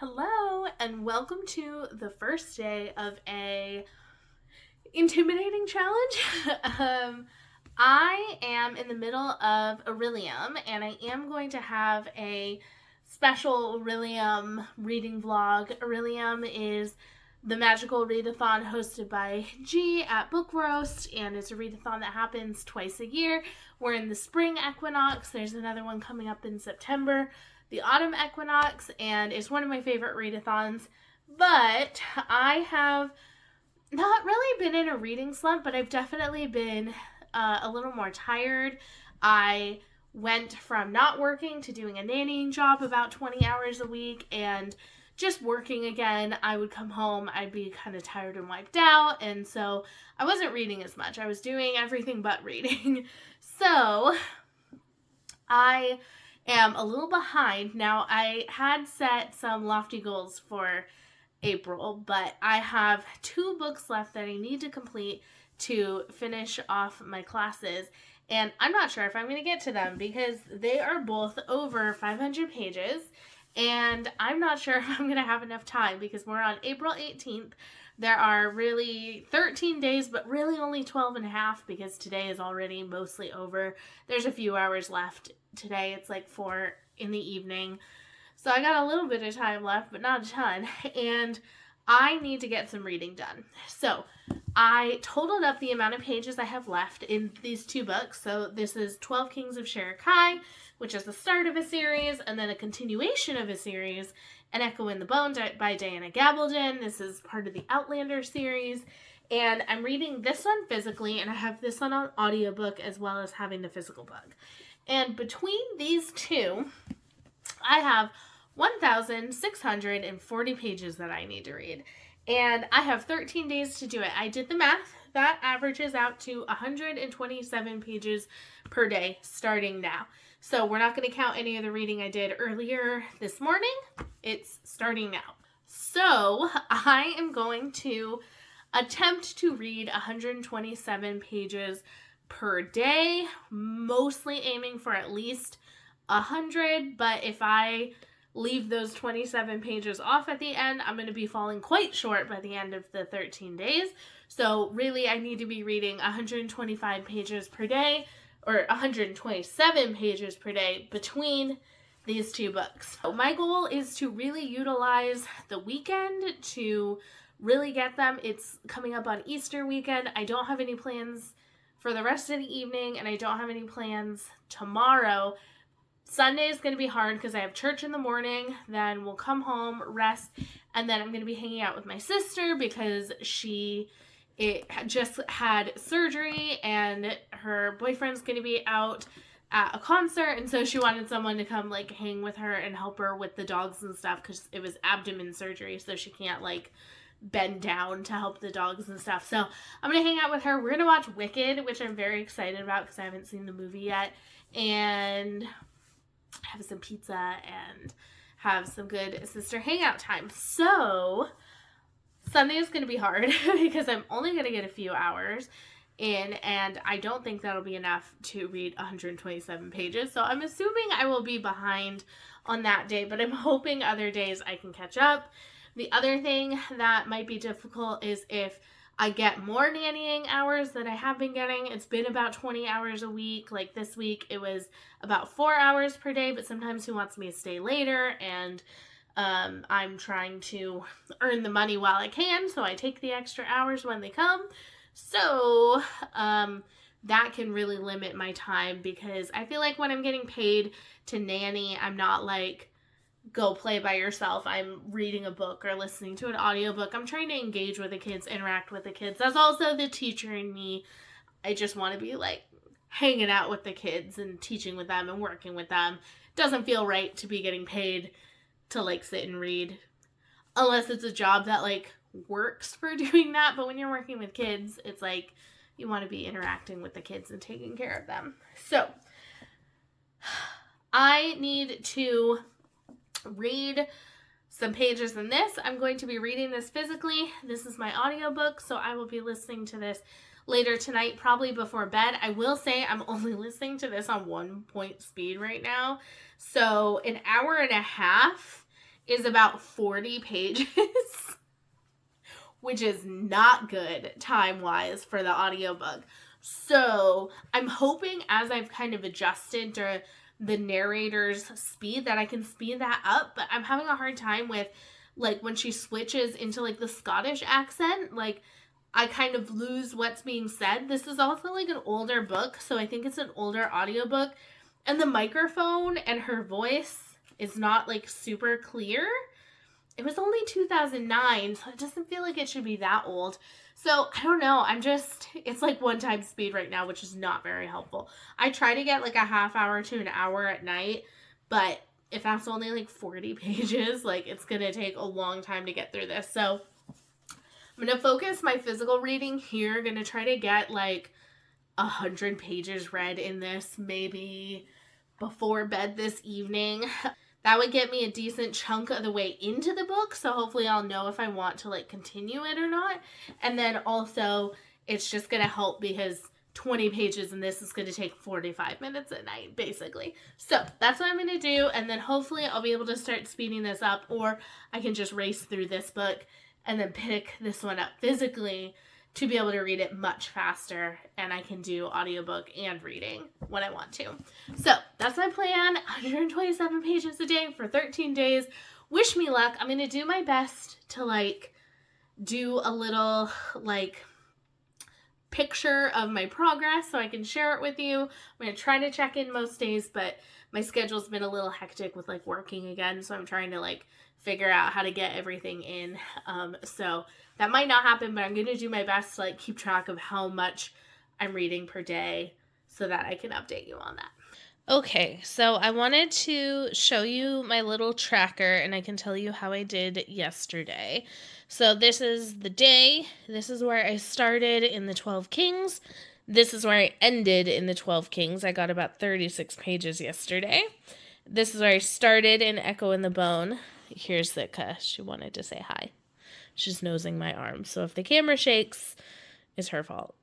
Hello, and welcome to the first day of a intimidating challenge. I am in the middle of Aurelium, and I am going to have a special Aurelium reading vlog. Aurelium is the magical readathon hosted by G at Book Roast, and it's a readathon that happens twice a year. We're in the spring equinox. There's another one coming up in September, the autumn equinox, and it's one of my favorite readathons. But I have not really been in a reading slump, but I've definitely been a little more tired. I went from not working to doing a nannying job about 20 hours a week, and just working again. I would come home, I'd be kind of tired and wiped out, and so I wasn't reading as much. I was doing everything but reading. So I am a little behind. Now, I had set some lofty goals for April, but I have 2 books left that I need to complete to finish off my classes, and I'm not sure if I'm going to get to them because they are both over 500 pages, and I'm not sure if I'm going to have enough time because we're on April 18th. There are really 13 days, but really only 12 and a half because today is already mostly over. There's a few hours left today. It's like 4 in the evening. So I got a little bit of time left, but not a ton. And I need to get some reading done. So I totaled up the amount of pages I have left in these 2 books. So this is 12 Kings of Sherikai, which is the start of a series, and then a continuation of a series, An Echo in the Bone by Diana Gabaldon. This is part of the Outlander series. And I'm reading this one physically, and I have this one on audiobook as well as having the physical book. And between these 2, I have 1,640 pages that I need to read. And I have 13 days to do it. I did the math. That averages out to 127 pages per day starting now. So we're not going to count any of the reading I did earlier this morning. It's starting now. So I am going to attempt to read 127 pages per day, mostly aiming for at least 100, but if I leave those 27 pages off at the end, I'm going to be falling quite short by the end of the 13 days. So really, I need to be reading 125 pages per day, or 127 pages per day between these 2 books. So my goal is to really utilize the weekend to really get them. It's coming up on Easter weekend. I don't have any plans for the rest of the evening, and I don't have any plans tomorrow. Sunday is going to be hard because I have church in the morning, then we'll come home, rest, and then I'm going to be hanging out with my sister because she just had surgery and her boyfriend's going to be out at a concert, and so she wanted someone to come like hang with her and help her with the dogs and stuff because it was abdomen surgery, so she can't like bend down to help the dogs and stuff. So I'm going to hang out with her. We're going to watch Wicked, which I'm very excited about because I haven't seen the movie yet, and have some pizza and have some good sister hangout time. So Sunday is going to be hard because I'm only going to get a few hours in, and I don't think that'll be enough to read 127 pages. So I'm assuming I will be behind on that day, but I'm hoping other days I can catch up. The other thing that might be difficult is if I get more nannying hours than I have been getting. It's been about 20 hours a week. Like this week, it was about 4 hours per day, but sometimes he wants me to stay later, and I'm trying to earn the money while I can, so I take the extra hours when they come. So that can really limit my time because I feel like when I'm getting paid to nanny, I'm not like, go play by yourself. I'm reading a book or listening to an audiobook. I'm trying to engage with the kids, interact with the kids. That's also the teacher in me. I just want to be like hanging out with the kids and teaching with them and working with them. It doesn't feel right to be getting paid to like sit and read unless it's a job that like works for doing that. But when you're working with kids, it's like you want to be interacting with the kids and taking care of them. So I need to read some pages in this. I'm going to be reading this physically. This is my audiobook, so I will be listening to this later tonight, probably before bed. I will say I'm only listening to this on 1 point speed right now. So an hour and a half is about 40 pages, which is not good time-wise for the audiobook. So I'm hoping as I've kind of adjusted to the narrator's speed that I can speed that up, but I'm having a hard time with like when she switches into like the Scottish accent, like I kind of lose what's being said. This is also like an older book, so I think it's an older audiobook, and the microphone and her voice is not like super clear. It was only 2009, so it doesn't feel like it should be that old. So I don't know. It's like one-time speed right now, which is not very helpful. I try to get like a half hour to an hour at night, but if that's only like 40 pages, like it's going to take a long time to get through this. So I'm going to focus my physical reading here. Going to try to get like 100 pages read in this, maybe before bed this evening. That would get me a decent chunk of the way into the book, so hopefully I'll know if I want to like continue it or not. And then also it's just going to help because 20 pages and this is going to take 45 minutes at night basically. So that's what I'm going to do, and then hopefully I'll be able to start speeding this up, or I can just race through this book and then pick this one up physically to be able to read it much faster, and I can do audiobook and reading when I want to. So that's my plan. 127 pages a day for 13 days. Wish me luck. I'm going to do my best to like do a little like picture of my progress so I can share it with you. I'm going to try to check in most days, but my schedule's been a little hectic with like working again, so I'm trying to like figure out how to get everything in. So that might not happen, but I'm going to do my best to like keep track of how much I'm reading per day so that I can update you on that. Okay, so I wanted to show you my little tracker, and I can tell you how I did yesterday. So this is the day. This is where I started in the 12 Kings. This is where I ended in the 12 Kings. I got about 36 pages yesterday. This is where I started in Echo in the Bone. Here's Zitka. She wanted to say hi. She's nosing my arm. So if the camera shakes, it's her fault.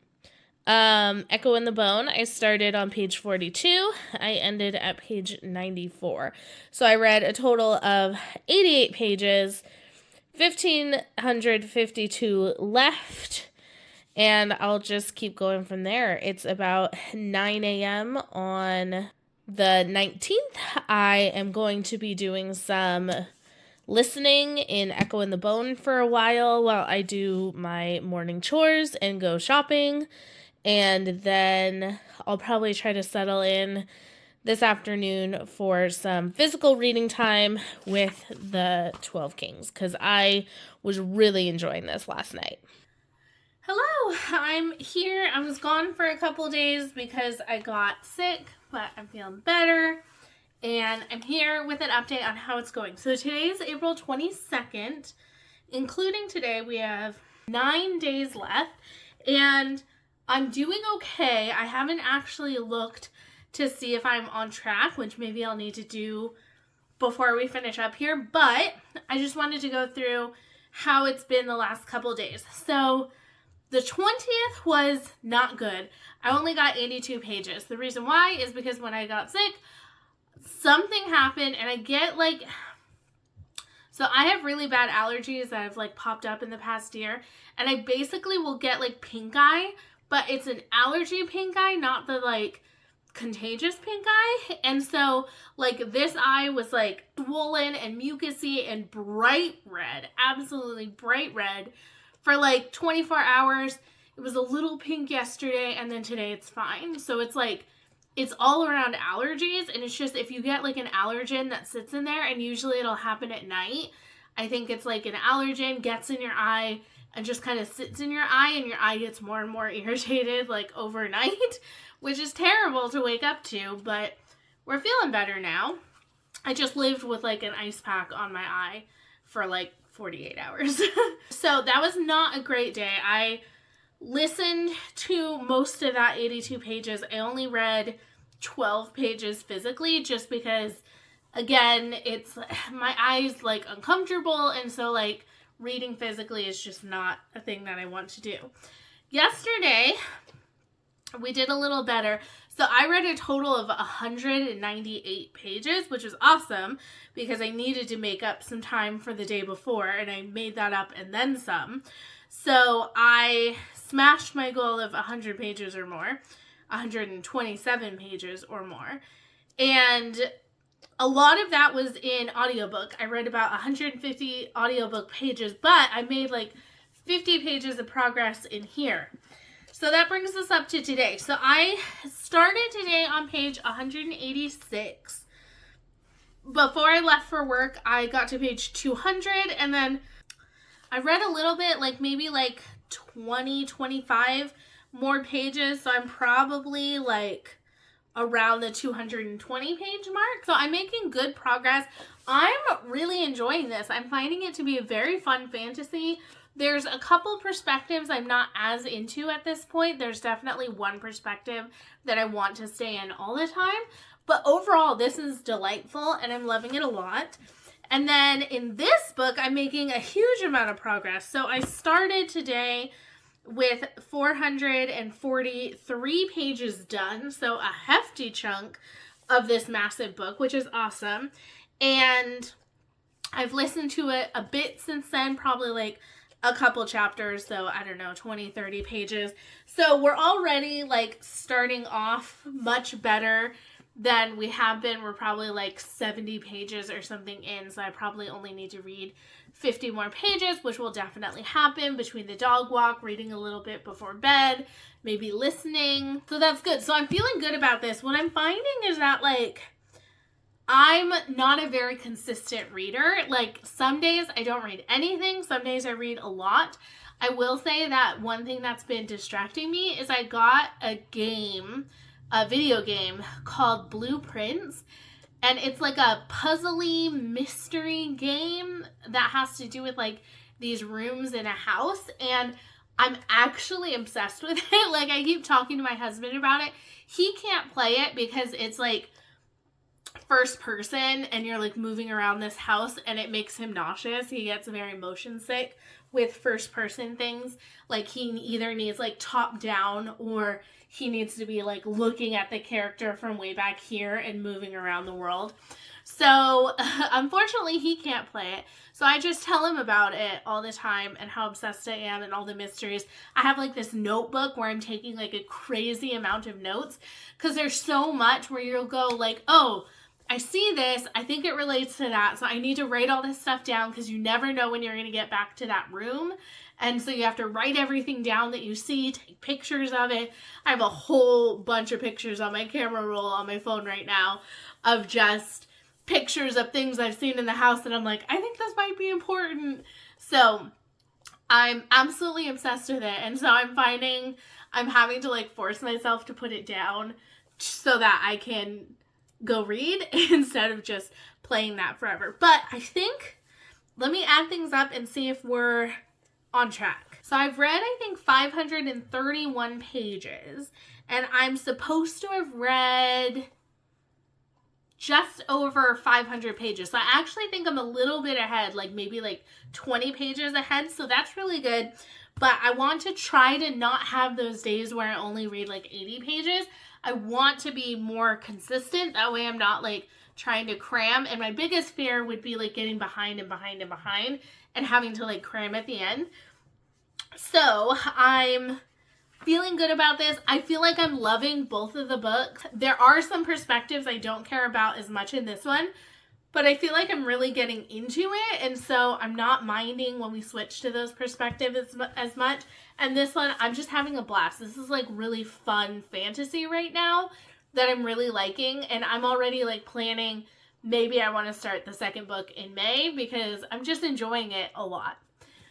Echo in the Bone, I started on page 42. I ended at page 94. So I read a total of 88 pages, 1,552 left, and I'll just keep going from there. It's about 9 a.m. on the 19th. I am going to be doing some listening in Echo in the Bone for a while I do my morning chores and go shopping. And then I'll probably try to settle in this afternoon for some physical reading time with the 12 Kings, because I was really enjoying this last night. Hello, I'm here. I was gone for a couple days because I got sick, but I'm feeling better. And I'm here with an update on how it's going. So today is April 22nd. Including today, we have 9 days left. And I'm doing okay. I haven't actually looked to see if I'm on track, which maybe I'll need to do before we finish up here. But I just wanted to go through how it's been the last couple days. So the 20th was not good. I only got 82 pages. The reason why is because when I got sick, something happened, and I get like, so I have really bad allergies that have like popped up in the past year, and I basically will get like pink eye, but it's an allergy pink eye, not the like contagious pink eye. And so like this eye was like swollen and mucousy and bright red, absolutely bright red for like 24 hours. It was a little pink yesterday, and then today it's fine. So it's like, it's all around allergies, and it's just if you get like an allergen that sits in there, and usually it'll happen at night. I think it's like an allergen gets in your eye and just kind of sits in your eye, and your eye gets more and more irritated like overnight, which is terrible to wake up to, but we're feeling better now. I just lived with like an ice pack on my eye for like 48 hours. So that was not a great day. I listened to most of that 82 pages. I only read 12 pages physically just because, again, it's my eyes like uncomfortable, and so like reading physically is just not a thing that I want to do. Yesterday we did a little better. So I read a total of 198 pages, which is awesome because I needed to make up some time for the day before, and I made that up and then some. So I smashed my goal of 100 pages or more, 127 pages or more. And a lot of that was in audiobook. I read about 150 audiobook pages, but I made like 50 pages of progress in here. So that brings us up to today. So I started today on page 186. Before I left for work, I got to page 200, and then I read a little bit, like maybe like 20, 25 more pages. So I'm probably like around the 220 page mark. So I'm making good progress. I'm really enjoying this. I'm finding it to be a very fun fantasy. There's a couple perspectives I'm not as into at this point. There's definitely one perspective that I want to stay in all the time. But overall, this is delightful and I'm loving it a lot. And then in this book, I'm making a huge amount of progress. So I started today with 443 pages done. So a hefty chunk of this massive book, which is awesome. And I've listened to it a bit since then, probably like a couple chapters, so I don't know, 20, 30 pages. So we're already like starting off much better than we have been. We're probably like 70 pages or something in, so I probably only need to read 50 more pages, which will definitely happen between the dog walk, reading a little bit before bed, maybe listening. So that's good. So I'm feeling good about this. What I'm finding is that like I'm not a very consistent reader. Like some days I don't read anything. Some days I read a lot. I will say that one thing that's been distracting me is I got a video game called Blueprints. And it's like a puzzly mystery game that has to do with like these rooms in a house. And I'm actually obsessed with it. Like I keep talking to my husband about it. He can't play it because it's like first person and you're like moving around this house and it makes him nauseous. He gets very motion sick with first person things. Like he either needs like top down or he needs to be like looking at the character from way back here and moving around the world. So unfortunately he can't play it. So I just tell him about it all the time and how obsessed I am and all the mysteries. I have like this notebook where I'm taking like a crazy amount of notes because there's so much where you'll go like, oh, I see this, I think it relates to that, so I need to write all this stuff down because you never know when you're going to get back to that room. And so you have to write everything down that you see, take pictures of it. I have a whole bunch of pictures on my camera roll on my phone right now of just pictures of things I've seen in the house and I'm like, I think this might be important. So I'm absolutely obsessed with it. And so I'm finding I'm having to like force myself to put it down so that I can go read instead of just playing that forever. But I think, let me add things up and see if we're on track. So I've read, I think, 531 pages, and I'm supposed to have read just over 500 pages. So I actually think I'm a little bit ahead, like maybe like 20 pages ahead. So that's really good. But I want to try to not have those days where I only read like 80 pages. I want to be more consistent. That way I'm not like trying to cram. And my biggest fear would be like getting behind and having to like cram at the end. So I'm feeling good about this. I feel like I'm loving both of the books. There are some perspectives I don't care about as much in this one, but I feel like I'm really getting into it, and so I'm not minding when we switch to those perspectives as much. And this one, I'm just having a blast. This is like really fun fantasy right now that I'm really liking, and I'm already like planning maybe I want to start the second book in May because I'm just enjoying it a lot.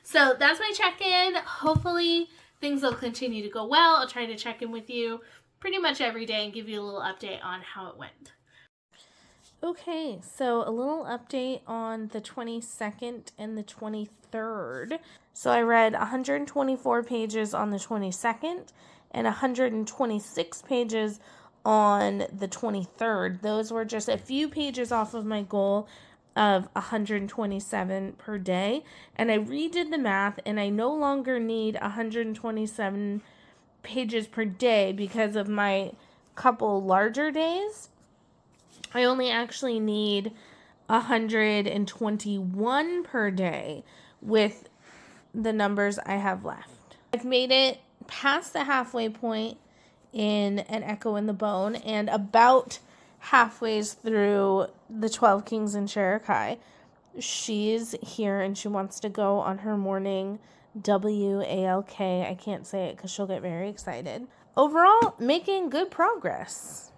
So that's my check-in. Hopefully things will continue to go well. I'll try to check in with you pretty much every day and give you a little update on how it went. Okay, so a little update on the 22nd and the 23rd. So I read 124 pages on the 22nd and 126 pages on the 23rd. Those were just a few pages off of my goal of 127 per day. And I redid the math, and I no longer need 127 pages per day because of my couple larger days, I only actually need 121 per day with the numbers I have left. I've made it past the halfway point in An Echo in the Bone and about halfway through the 12 Kings in Sherikai. She's here and she wants to go on her morning WALK. I can't say it because she'll get very excited. Overall, making good progress.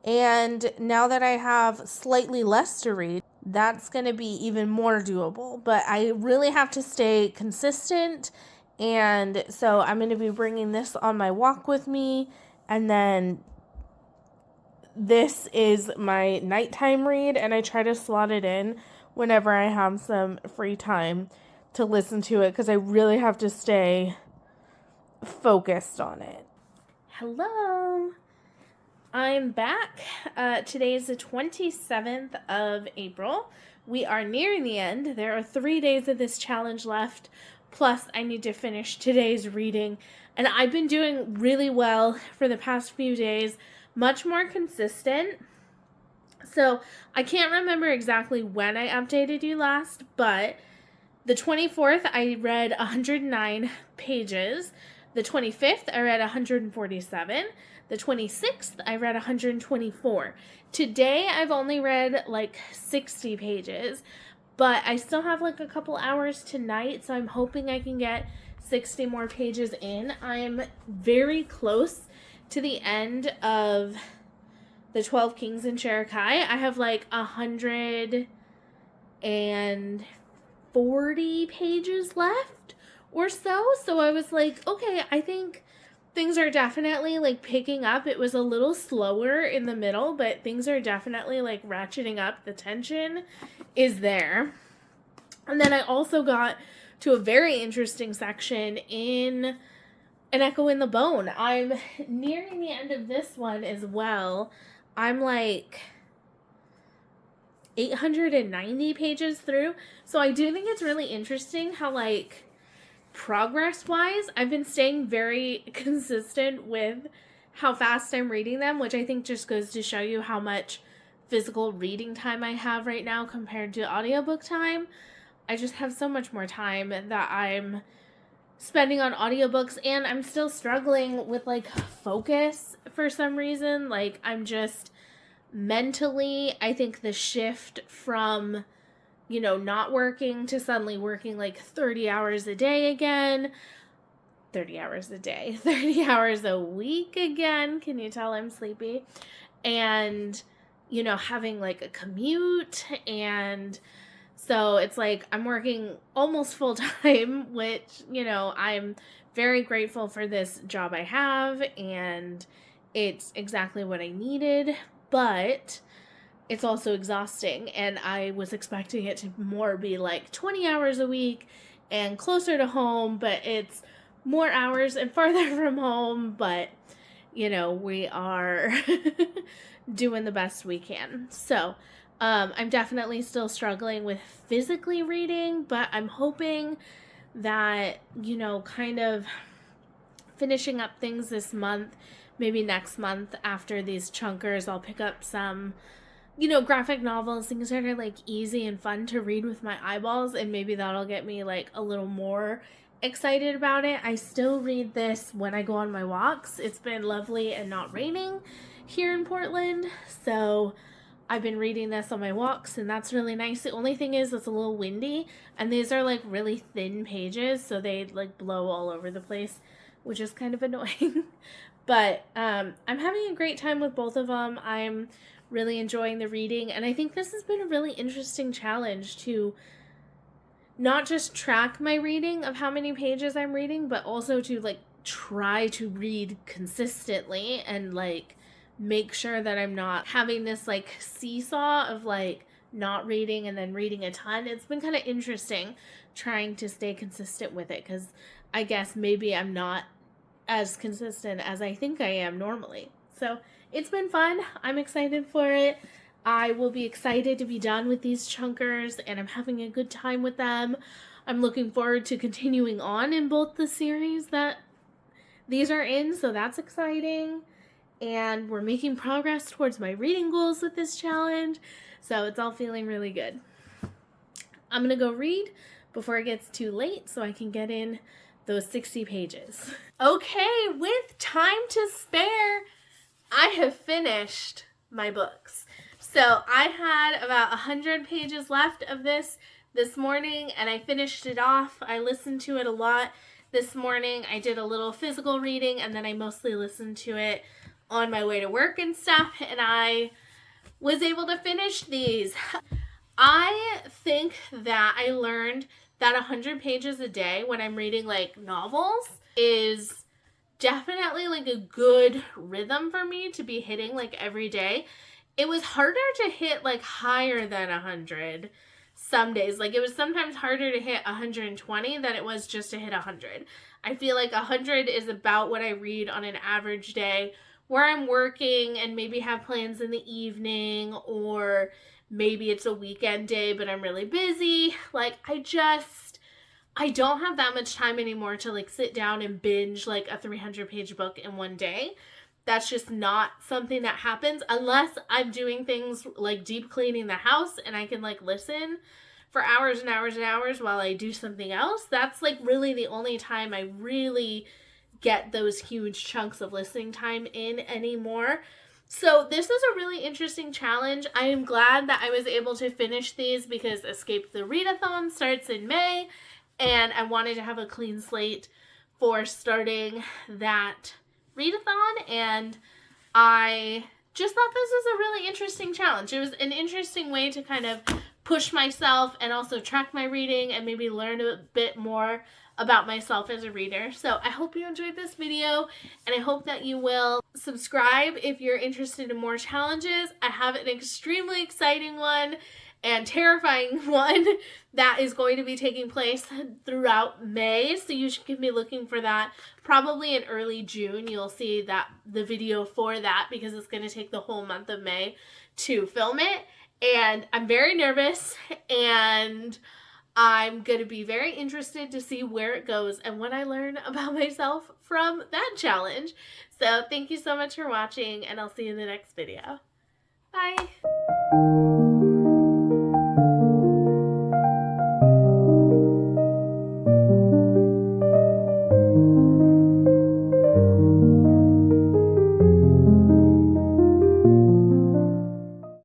And now that I have slightly less to read, that's going to be even more doable. But I really have to stay consistent. And so I'm going to be bringing this on my walk with me. And then this is my nighttime read. And I try to slot it in whenever I have some free time to listen to it, because I really have to stay focused on it. Hello. I'm back. Today is the 27th of April. We are nearing the end. There are 3 days of this challenge left. Plus, I need to finish today's reading. And I've been doing really well for the past few days. Much more consistent. So, I can't remember exactly when I updated you last, but the 24th, I read 109 pages. The 25th, I read 147. The 26th, I read 124. Today, I've only read like 60 pages, but I still have like a couple hours tonight, so I'm hoping I can get 60 more pages in. I'm very close to the end of the 12 Kings in Sherikai. I have like 140 pages left or so. So I was like, okay, I think things are definitely like picking up. It was a little slower in the middle, but things are definitely like ratcheting up. The tension is there. And then I also got to a very interesting section in An Echo in the Bone. I'm nearing the end of this one as well. I'm like 890 pages through. So I do think it's really interesting how like progress-wise, I've been staying very consistent with how fast I'm reading them, which I think just goes to show you how much physical reading time I have right now compared to audiobook time. I just have so much more time that I'm spending on audiobooks, and I'm still struggling with like focus for some reason. Like I'm just mentally, I think the shift from not working to suddenly working like 30 hours a day again, 30 hours a day, 30 hours a week again. Can you tell I'm sleepy? And, having like a commute. And so it's like I'm working almost full time, which, I'm very grateful for this job I have. And it's exactly what I needed. But it's also exhausting, and I was expecting it to more be like 20 hours a week and closer to home, but it's more hours and farther from home, but, we are doing the best we can. So, I'm definitely still struggling with physically reading, but I'm hoping that, kind of finishing up things this month, maybe next month after these chunkers, I'll pick up some graphic novels, things that are like easy and fun to read with my eyeballs, and maybe that'll get me like a little more excited about it. I still read this when I go on my walks. It's been lovely and not raining here in Portland, so I've been reading this on my walks, and that's really nice. The only thing is it's a little windy, and these are like really thin pages, so they like blow all over the place, which is kind of annoying. But I'm having a great time with both of them. I'm really enjoying the reading, and I think this has been a really interesting challenge to not just track my reading of how many pages I'm reading, but also to like try to read consistently and like make sure that I'm not having this like seesaw of like not reading and then reading a ton. It's been kind of interesting trying to stay consistent with it, because I guess maybe I'm not as consistent as I think I am normally. So it's been fun. I'm excited for it. I will be excited to be done with these chunkers, and I'm having a good time with them. I'm looking forward to continuing on in both the series that these are in, so that's exciting. and we're making progress towards my reading goals with this challenge. So it's all feeling really good. I'm going to go read before it gets too late so I can get in those 60 pages. Okay, with time to spare, I have finished my books. So I had about 100 pages left of this morning, and I finished it off. I listened to it a lot this morning. I did a little physical reading, and then I mostly listened to it on my way to work and stuff, and I was able to finish these. I think that I learned that 100 pages a day when I'm reading like novels is definitely like a good rhythm for me to be hitting like every day. It was harder to hit like higher than 100 some days. Like it was sometimes harder to hit 120 than it was just to hit 100. I feel like 100 is about what I read on an average day where I'm working and maybe have plans in the evening, or maybe it's a weekend day but I'm really busy. Like I don't have that much time anymore to like sit down and binge like a 300-page book in one day. That's just not something that happens unless I'm doing things like deep cleaning the house and I can like listen for hours and hours and hours while I do something else. That's like really the only time I really get those huge chunks of listening time in anymore. So this is a really interesting challenge. I am glad that I was able to finish these because Escape the Readathon starts in May, and I wanted to have a clean slate for starting that readathon, and I just thought this was a really interesting challenge. It was an interesting way to kind of push myself and also track my reading and maybe learn a bit more about myself as a reader. So I hope you enjoyed this video, and I hope that you will subscribe if you're interested in more challenges. I have an extremely exciting one and terrifying one that is going to be taking place throughout May, so you should be looking for that. Probably in early June you'll see that the video for that, because it's going to take the whole month of May to film it, and I'm very nervous, and I'm going to be very interested to see where it goes and what I learn about myself from that challenge. So thank you so much for watching, and I'll see you in the next video. Bye!